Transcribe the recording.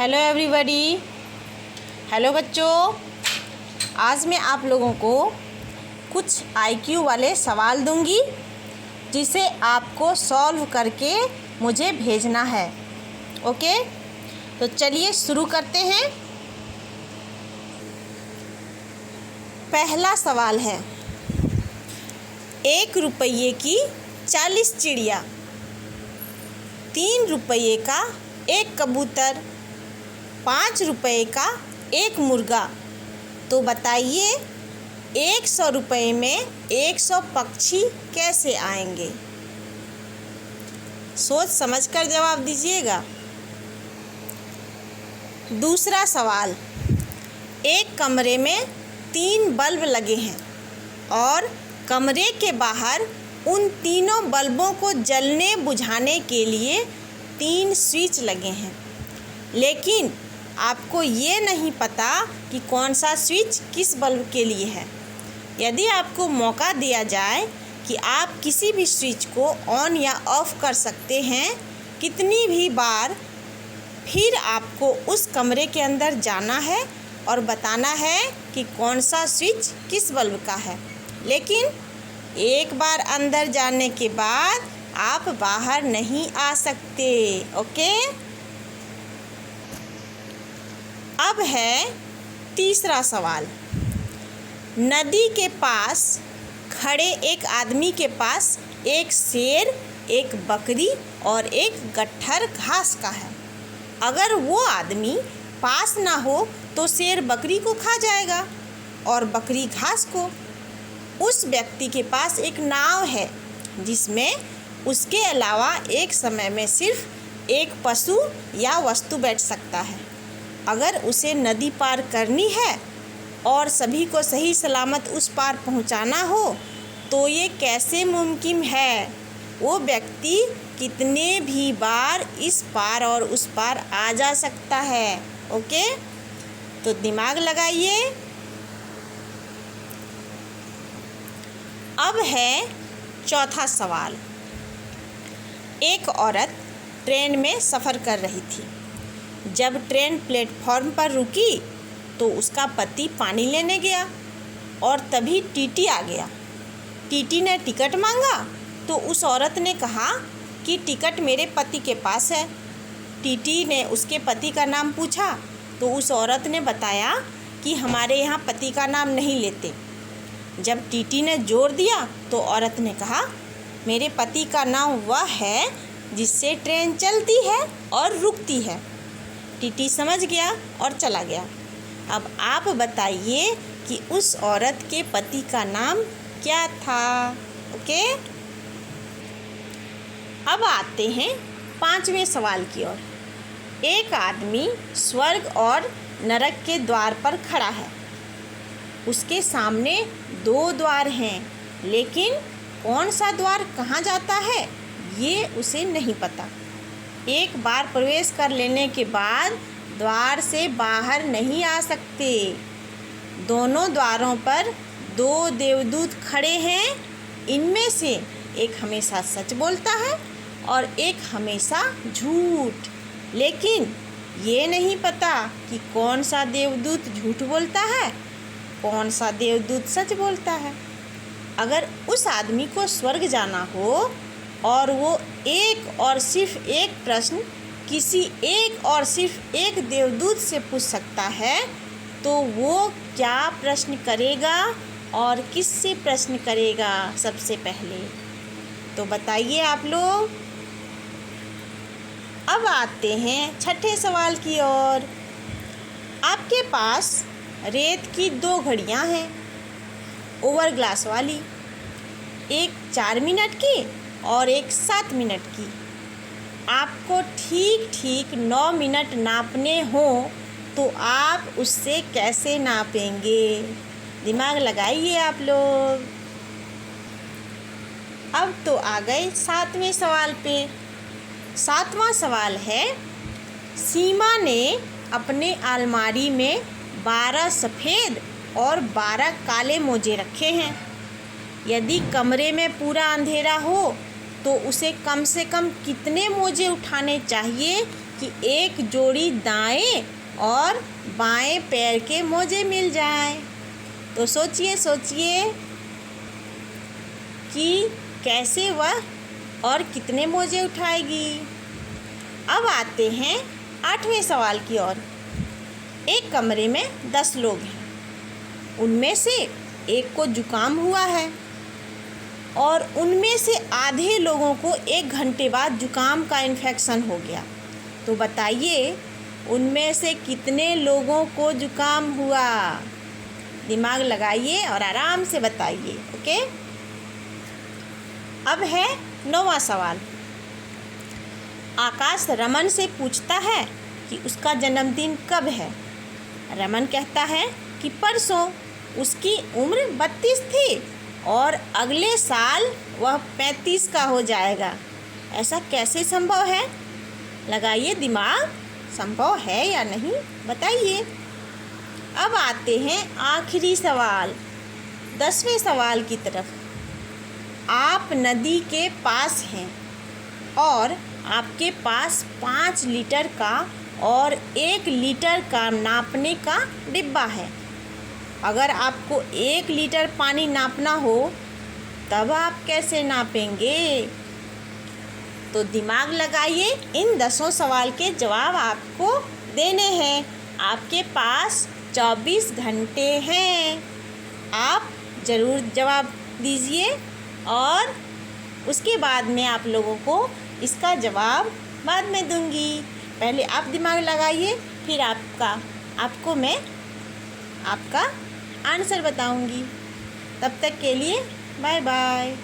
Hello everybody. Hello बच्चों, आज मैं आप लोगों को कुछ आईक्यू वाले सवाल दूंगी जिसे आपको सॉल्व करके मुझे भेजना है। ओके, तो चलिए शुरू करते हैं। पहला सवाल है, 1 रुपये की 40 चिड़िया, 3 रुपये का 1 कबूतर, 5 रुपये का 1 मुर्गा। तो बताइए 100 रुपये में 100 पक्षी कैसे आएंगे? सोच समझ कर जवाब दीजिएगा। दूसरा सवाल, एक कमरे में 3 बल्ब लगे हैं और कमरे के बाहर उन तीनों बल्बों को जलने बुझाने के लिए 3 स्विच लगे हैं, लेकिन आपको ये नहीं पता कि कौन सा स्विच किस बल्ब के लिए है। यदि आपको मौका दिया जाए कि आप किसी भी स्विच को ऑन या ऑफ कर सकते हैं कितनी भी बार, फिर आपको उस कमरे के अंदर जाना है और बताना है कि कौन सा स्विच किस बल्ब का है। लेकिन एक बार अंदर जाने के बाद आप बाहर नहीं आ सकते। ओके, अब है तीसरा सवाल। नदी के पास खड़े एक आदमी के पास एक शेर, एक बकरी और एक गट्ठर घास का है। अगर वो आदमी पास ना हो तो शेर बकरी को खा जाएगा और बकरी घास को। उस व्यक्ति के पास एक नाव है जिसमें उसके अलावा एक समय में सिर्फ एक पशु या वस्तु बैठ सकता है। अगर उसे नदी पार करनी है और सभी को सही सलामत उस पार पहुंचाना हो तो ये कैसे मुमकिन है? वो व्यक्ति कितने भी बार इस पार और उस पार आ जा सकता है? ओके, तो दिमाग लगाइए। अब है चौथा सवाल। एक औरत ट्रेन में सफ़र कर रही थी। जब ट्रेन प्लेटफॉर्म पर रुकी तो उसका पति पानी लेने गया और तभी टीटी आ गया। टीटी ने टिकट मांगा तो उस औरत ने कहा कि टिकट मेरे पति के पास है। टीटी ने उसके पति का नाम पूछा तो उस औरत ने बताया कि हमारे यहाँ पति का नाम नहीं लेते। जब टीटी ने जोर दिया तो औरत ने कहा, मेरे पति का नाम वह है जिससे ट्रेन चलती है और रुकती है। टीटी समझ गया और चला गया। अब आप बताइए कि उस औरत के पति का नाम क्या था? ओके, अब आते हैं 5वें सवाल की ओर। एक आदमी स्वर्ग और नरक के द्वार पर खड़ा है। उसके सामने 2 द्वार हैं, लेकिन कौन सा द्वार कहाँ जाता है ये उसे नहीं पता। एक बार प्रवेश कर लेने के बाद द्वार से बाहर नहीं आ सकते। दोनों द्वारों पर 2 देवदूत खड़े हैं। इनमें से एक हमेशा सच बोलता है और एक हमेशा झूठ, लेकिन ये नहीं पता कि कौन सा देवदूत झूठ बोलता है, कौन सा देवदूत सच बोलता है। अगर उस आदमी को स्वर्ग जाना हो और वो एक और सिर्फ एक प्रश्न किसी एक और सिर्फ एक देवदूत से पूछ सकता है तो वो क्या प्रश्न करेगा और किससे प्रश्न करेगा सबसे पहले? तो बताइए आप लोग। अब आते हैं 6ठे सवाल की ओर। आपके पास रेत की 2 घड़ियां हैं, ओवर ग्लास वाली, एक 4 मिनट की और एक 7 मिनट की। आपको ठीक ठीक 9 मिनट नापने हो तो आप उससे कैसे नापेंगे? दिमाग लगाइए आप लोग। अब तो आ गए 7वें सवाल पे। 7वां सवाल है, सीमा ने अपने अलमारी में 12 सफ़ेद और 12 काले मोजे रखे हैं। यदि कमरे में पूरा अंधेरा हो तो उसे कम से कम कितने मोजे उठाने चाहिए कि एक जोड़ी दाएं और बाएं पैर के मोजे मिल जाएं। तो सोचिए सोचिए कि कैसे वह और कितने मोजे उठाएगी। अब आते हैं 8वें सवाल की ओर। एक कमरे में 10 लोग हैं। उनमें से एक को जुकाम हुआ है और उनमें से आधे लोगों को 1 घंटे बाद जुकाम का इन्फेक्शन हो गया। तो बताइए उनमें से कितने लोगों को जुकाम हुआ। दिमाग लगाइए और आराम से बताइए। ओके। अब है 9वां सवाल। आकाश रमन से पूछता है कि उसका जन्मदिन कब है। रमन कहता है कि परसों। उसकी उम्र 32 थी और अगले साल वह 35 का हो जाएगा। ऐसा कैसे संभव है? लगाइए दिमाग, संभव है या नहीं बताइए। अब आते हैं आखिरी सवाल, 10वें सवाल की तरफ। आप नदी के पास हैं और आपके पास 5 लीटर का और 1 लीटर का नापने का डिब्बा है। अगर आपको 1 लीटर पानी नापना हो तब आप कैसे नापेंगे? तो दिमाग लगाइए। इन 10 सवाल के जवाब आपको देने हैं। आपके पास 24 घंटे हैं। आप ज़रूर जवाब दीजिए और उसके बाद में आप लोगों को इसका जवाब बाद में दूंगी। पहले आप दिमाग लगाइए, फिर आपको मैं आपका आंसर बताऊंगी। तब तक के लिए बाय बाय।